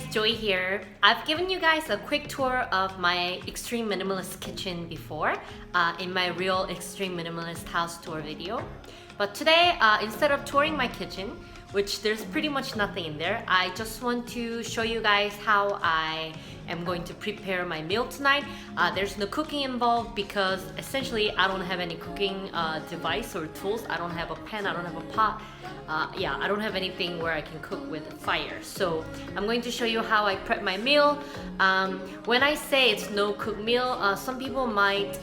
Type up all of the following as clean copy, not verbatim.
Joy here. I've given you guys a quick tour of my extreme minimalist kitchen before in my real extreme minimalist house tour video. But today, instead of touring my kitchen, which there's pretty much nothing in there, I just want to show you guys how I am going to prepare my meal tonight. There's no cooking involved because essentially I don't have any cooking device or tools. I don't have a pan, I don't have a pot. I don't have anything where I can cook with fire. So I'm going to show you how I prep my meal. When I say it's no cook meal, some people might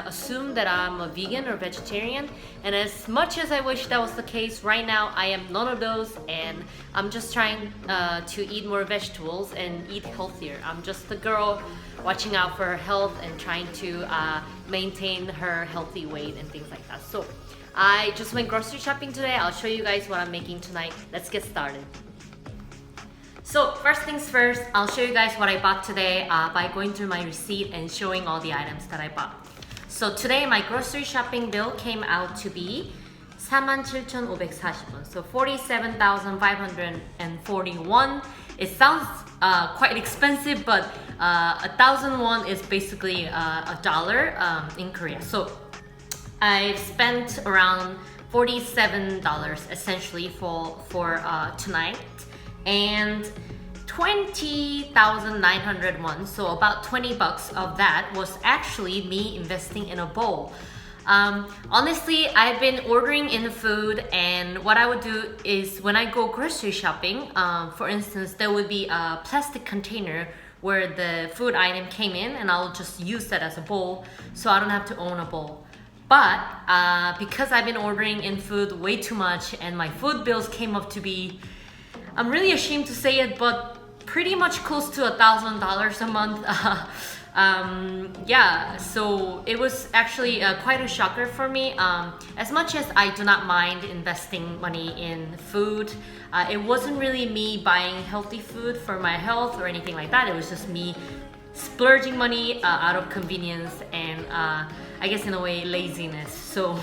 assume that I'm a vegan or vegetarian, and as much as I wish that was the case, right now I am none of those, and I'm just trying to eat more vegetables and eat healthier. I'm just a girl watching out for her health and trying to maintain her healthy weight and things like that. So I just went grocery shopping today. I'll show you guys what I'm making tonight. Let's get started. So first things first, I'll show you guys what I bought today by going through my receipt and showing all the items that I bought. So today my grocery shopping bill came out to be 47,540원, so 47,541. It sounds quite expensive, but 1,000 won is basically a dollar in Korea. So I've spent around $47 essentially for tonight, and 20,900 won, so about 20 bucks of that was actually me investing in a bowl. Honestly, I've been ordering in food, and what I would do is when I go grocery shopping, for instance, there would be a plastic container where the food item came in, and I'll just use that as a bowl so I don't have to own a bowl. But because I've been ordering in food way too much and my food bills came up to be, I'm really ashamed to say it, but pretty much close to $1,000 a month. So it was actually quite a shocker for me. As much as I do not mind investing money in food, it wasn't really me buying healthy food for my health or anything like that. It was just me splurging money out of convenience and I guess in a way laziness. So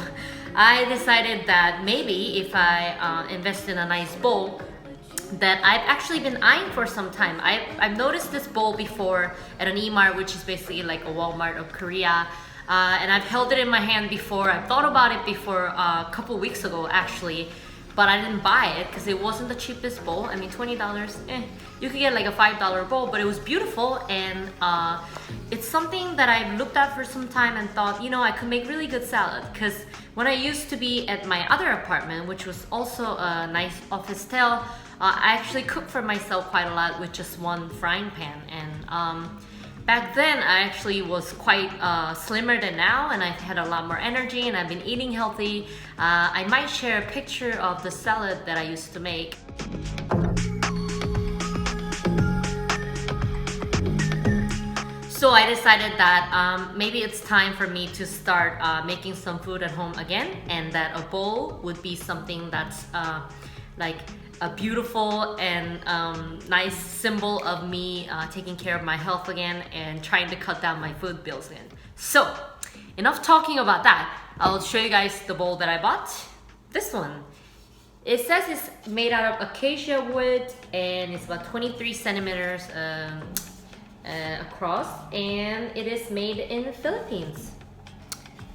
I decided that maybe if I invest in a nice bowl that I've actually been eyeing for some time. I've noticed this bowl before at an E-Mart, which is basically like a Walmart of Korea, and I've held it in my hand before. I've thought about it before a couple weeks ago actually, but I didn't buy it because it wasn't the cheapest bowl. I mean, $20, you could get like a $5 bowl, but it was beautiful, and it's something that I've looked at for some time and thought, you know, I could make really good salad. Because when I used to be at my other apartment, which was also a nice office style, I actually cooked for myself quite a lot with just one frying pan, and back then I actually was quite slimmer than now, and I've had a lot more energy and I've been eating healthy. I might share a picture of the salad that I used to make. So I decided that maybe it's time for me to start making some food at home again, and that a bowl would be something that's like a beautiful and nice symbol of me taking care of my health again and trying to cut down my food bills again. So enough talking about that. I'll show you guys the bowl that I bought. This one. It says it's made out of acacia wood and it's about 23 centimeters across, and it is made in the Philippines.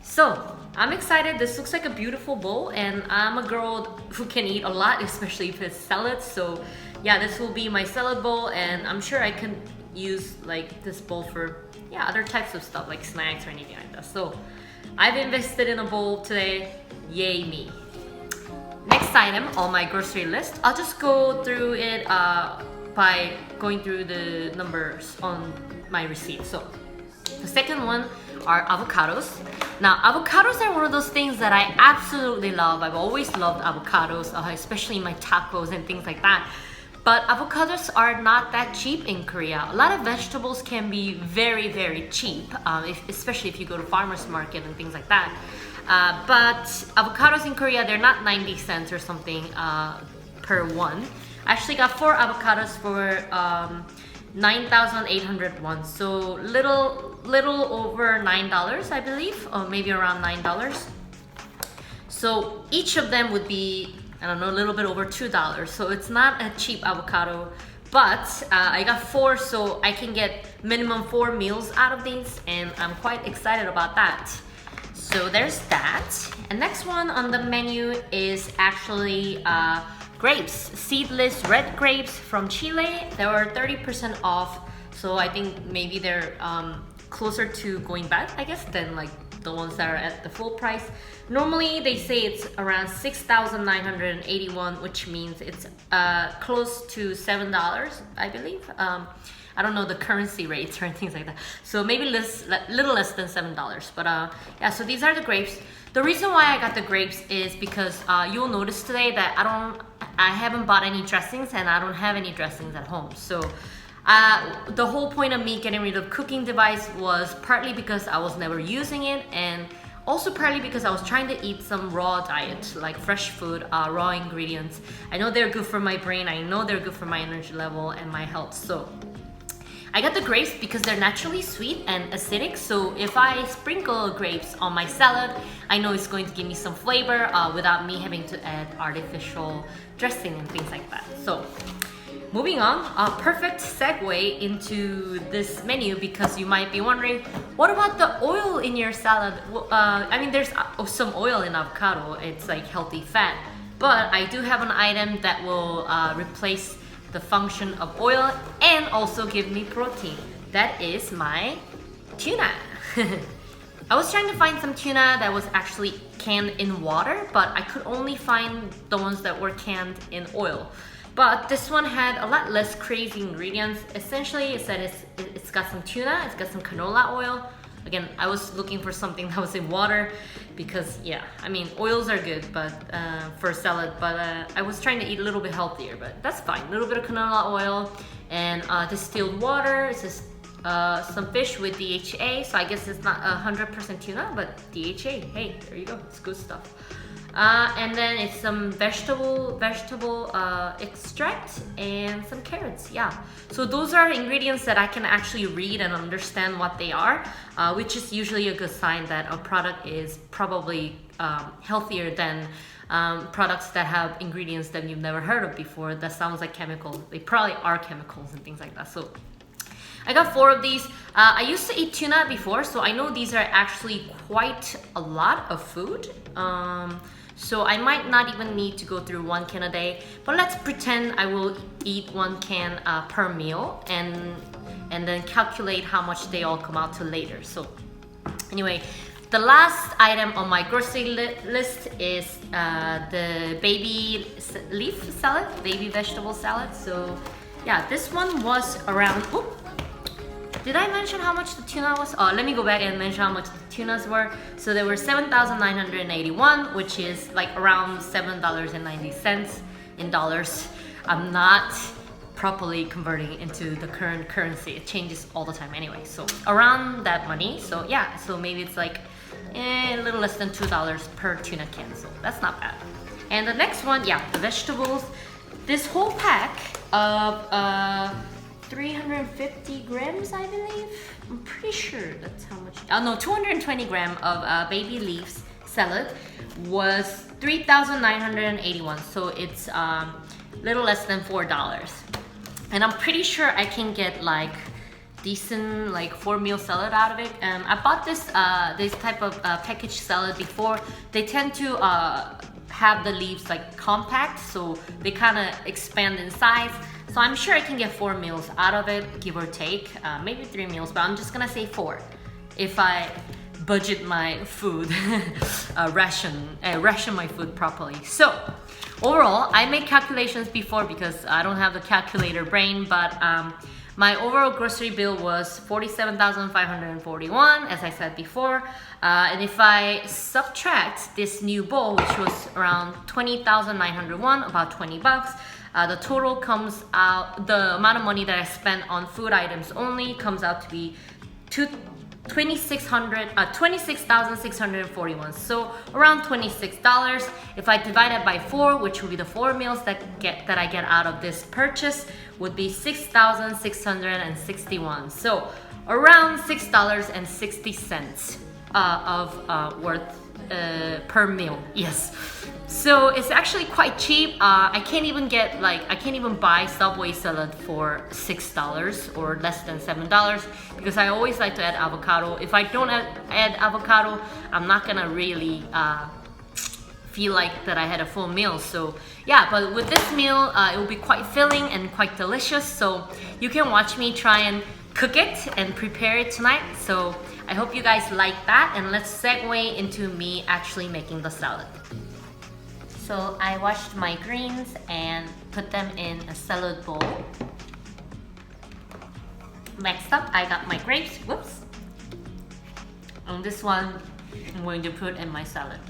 So I'm excited. This looks like a beautiful bowl, and I'm a girl who can eat a lot, especially if it's salad. So yeah, this will be my salad bowl, and I'm sure I can use like this bowl for other types of stuff like snacks or anything like that. So I've invested in a bowl today. Yay me. Next item on my grocery list, I'll just go through it by going through the numbers on my receipt. So the second one are avocados. Now, avocados are one of those things that I absolutely love. I've always loved avocados, especially in my tacos and things like that. But avocados are not that cheap in Korea. A lot of vegetables can be very, very cheap, especially if you go to farmer's market and things like that. But avocados in Korea, they're not 90 cents or something per one. I actually got 4 avocados for 9,800 won, so little over $9, I believe, or maybe around $9. So each of them would be, I don't know, a little bit over $2. So it's not a cheap avocado, But I got 4, so I can get minimum 4 meals out of these, and I'm quite excited about that. So there's that. And next one on the menu is actually grapes, seedless red grapes from Chile. They were 30% off, so I think maybe they're closer to going bad, I guess, than like the ones that are at the full price. Normally they say it's around 6,981, which means it's close to $7, I believe. I don't know the currency rates or things like that, so maybe little less than $7. But yeah, so these are the grapes. The reason why I got the grapes is because you'll notice today that I haven't bought any dressings, and I don't have any dressings at home. So the whole point of me getting rid of cooking device was partly because I was never using it, and also partly because I was trying to eat some raw diet, like fresh food, raw ingredients. I know they're good for my brain, I know they're good for my energy level and my health. So I got the grapes because they're naturally sweet and acidic, so if I sprinkle grapes on my salad, I know it's going to give me some flavor without me having to add artificial dressing and things like that. So moving on, a perfect segue into this menu, because you might be wondering, what about the oil in your salad? I mean, there's some oil in avocado, it's like healthy fat, but I do have an item that will replace the function of oil and also give me protein. That is my tuna. I was trying to find some tuna that was actually canned in water, but I could only find the ones that were canned in oil. But this one had a lot less crazy ingredients. Essentially, it said it's got some tuna, it's got some canola oil. Again, I was looking for something that was in water because, yeah, I mean, oils are good but for salad, but I was trying to eat a little bit healthier, but that's fine. A little bit of canola oil and distilled water. It's just some fish with DHA, so I guess it's not 100% tuna, but DHA, hey, there you go, it's good stuff. And then it's some vegetable extract and some carrots. Yeah, so those are ingredients that I can actually read and understand what they are, which is usually a good sign that a product is probably healthier than products that have ingredients that you've never heard of before. That sounds like chemicals. They probably are chemicals and things like that. So I got 4 of these. I used to eat tuna before, so I know these are actually quite a lot of food. So I might not even need to go through 1 can a day, but let's pretend I will eat 1 can per meal and then calculate how much they all come out to later. So anyway, the last item on my grocery list is the baby leaf salad, baby vegetable salad. So yeah, this one was around, did I mention how much the tuna was? Oh, let me go back and mention how much the tunas were. So they were 7,981, which is like around $7.90 in dollars. I'm not properly converting into the current currency. It changes all the time anyway. So around that money. So yeah, so maybe it's like a little less than $2 per tuna can. So that's not bad. And the next one, yeah, the vegetables. This whole pack of 350 grams, I believe. I'm pretty sure that's how much. Oh no, 220 gram of baby leaves salad was 3,981. So it's little less than $4. And I'm pretty sure I can get like decent like 4-meal salad out of it. I bought this type of packaged salad before. They tend to have the leaves like compact, so they kind of expand in size. So I'm sure I can get 4 meals out of it, give or take, maybe 3 meals, but I'm just gonna say 4 if I budget my food, ration my food properly. So overall, I made calculations before because I don't have the calculator brain, but my overall grocery bill was $47,541, as I said before. And if I subtract this new bowl, which was around $20,901, about 20 bucks, the total comes out, the amount of money that I spent on food items only comes out to be $26,641. So around $26. If I divide it by 4, which would be the 4 meals that I get out of this purchase, would be $6,661. So around $6.60 of worth per meal. Yes. So it's actually quite cheap. I can't even buy Subway salad for $6 or less than $7 because I always like to add avocado. If I don't add avocado, I'm not gonna really feel like that I had a full meal. So yeah, but with this meal, it will be quite filling and quite delicious. So you can watch me try and cook it and prepare it tonight. So I hope you guys like that, and let's segue into me actually making the salad. So I washed my greens and put them in a salad bowl. Next up, I got my grapes, whoops. And this one, I'm going to put in my salad.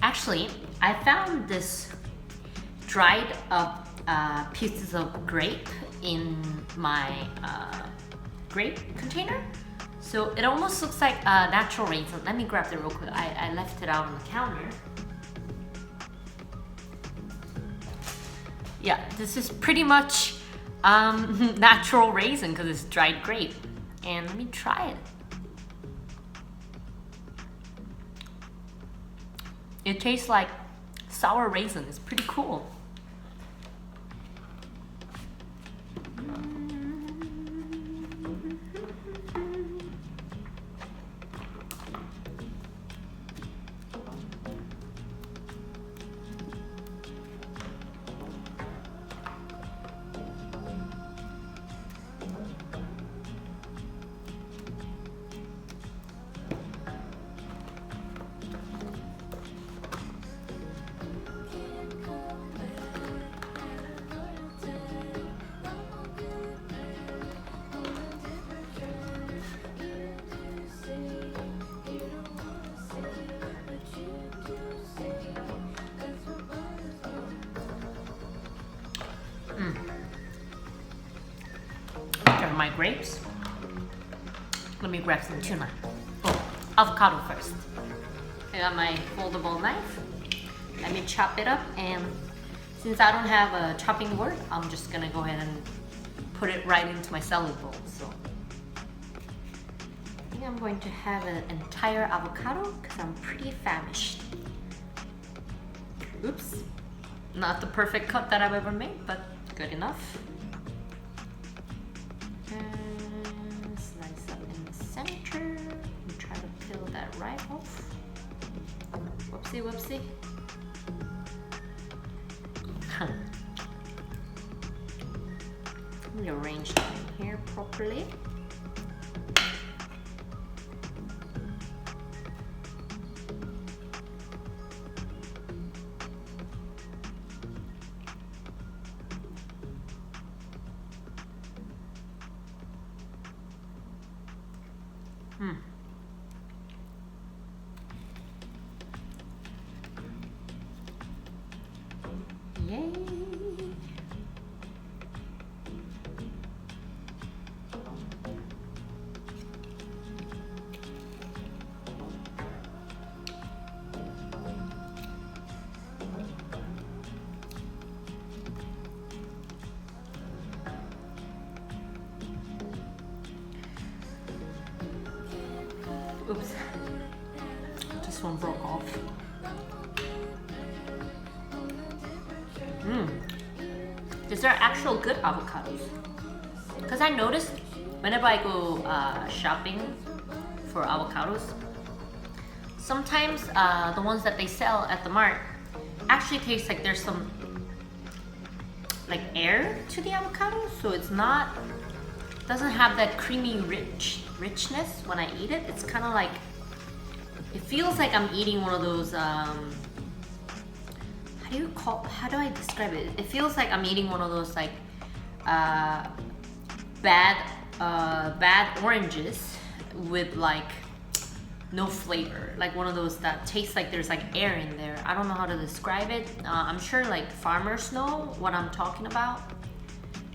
Actually, I found this dried up pieces of grape in my grape container. So it almost looks like a natural raisin. Let me grab it real quick. I left it out on the counter. Yeah, this is pretty much natural raisin because it's dried grape. And let me try it. It tastes like sour raisin. It's pretty cool. My grapes. Let me grab some tuna. Oh, avocado first. I got my foldable knife. Let me chop it up, and since I don't have a chopping board, I'm just gonna go ahead and put it right into my salad bowl. So I think I'm going to have an entire avocado because I'm pretty famished. Oops. Not the perfect cut that I've ever made, but good enough. And slice up in the center and try to peel that right off. Whoopsie, whoopsie. Let me arrange them in here properly. Yay! Oops, this one broke off. These are actual good avocados. Because I noticed whenever I go shopping for avocados, sometimes the ones that they sell at the mart actually taste like there's some like air to the avocado, so it's not, doesn't have that creamy richness when I eat it. It's kind of like, it feels like I'm eating one of those how do I describe it? It feels like I'm eating one of those like bad oranges with like no flavor, like one of those that tastes like there's like air in there. I don't know how to describe it. I'm sure like farmers know what I'm talking about.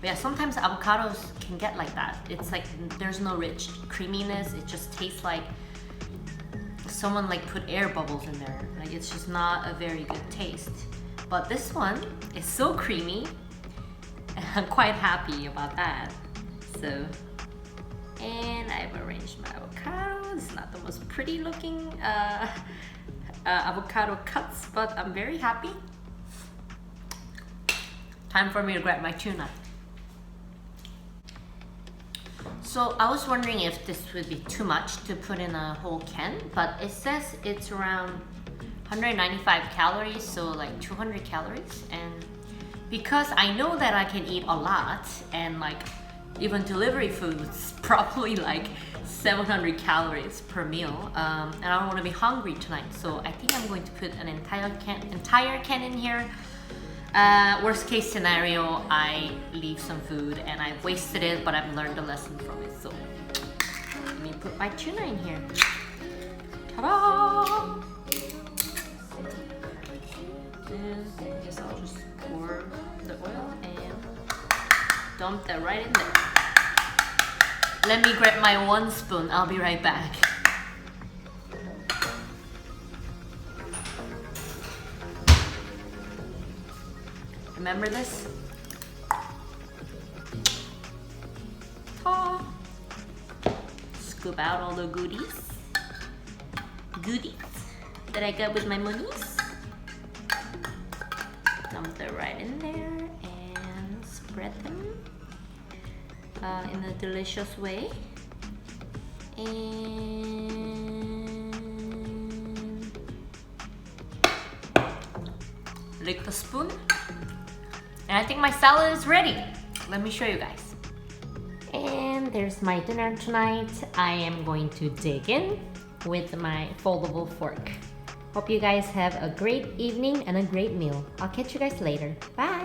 But yeah, sometimes avocados can get like that. It's like there's no rich creaminess. It just tastes like someone like put air bubbles in there. Like it's just not a very good taste. But this one is so creamy, and I'm quite happy about that. So And I've arranged my avocado. It's not the most pretty looking avocado cuts, but I'm very happy. Time for me to grab my tuna. So I was wondering if this would be too much to put in a whole can, but it says it's around 195 calories, so like 200 calories. And because I know that I can eat a lot, and like even delivery foods probably like 700 calories per meal, and I don't want to be hungry tonight, so I think I'm going to put an entire can in here. Worst case scenario, I leave some food and I've wasted it, but I've learned a lesson from it. So let me put my tuna in here. Ta-da! And I guess I'll just pour the oil and dump that right in there. Let me grab my 1 spoon. I'll be right back. Remember this? Ta! Scoop out all the goodies that I got with my monies. Dump them right in there and spread them in a delicious way. And lick the spoon. And I think my salad is ready. Let me show you guys. And there's my dinner tonight. I am going to dig in with my foldable fork. Hope you guys have a great evening and a great meal. I'll catch you guys later. Bye!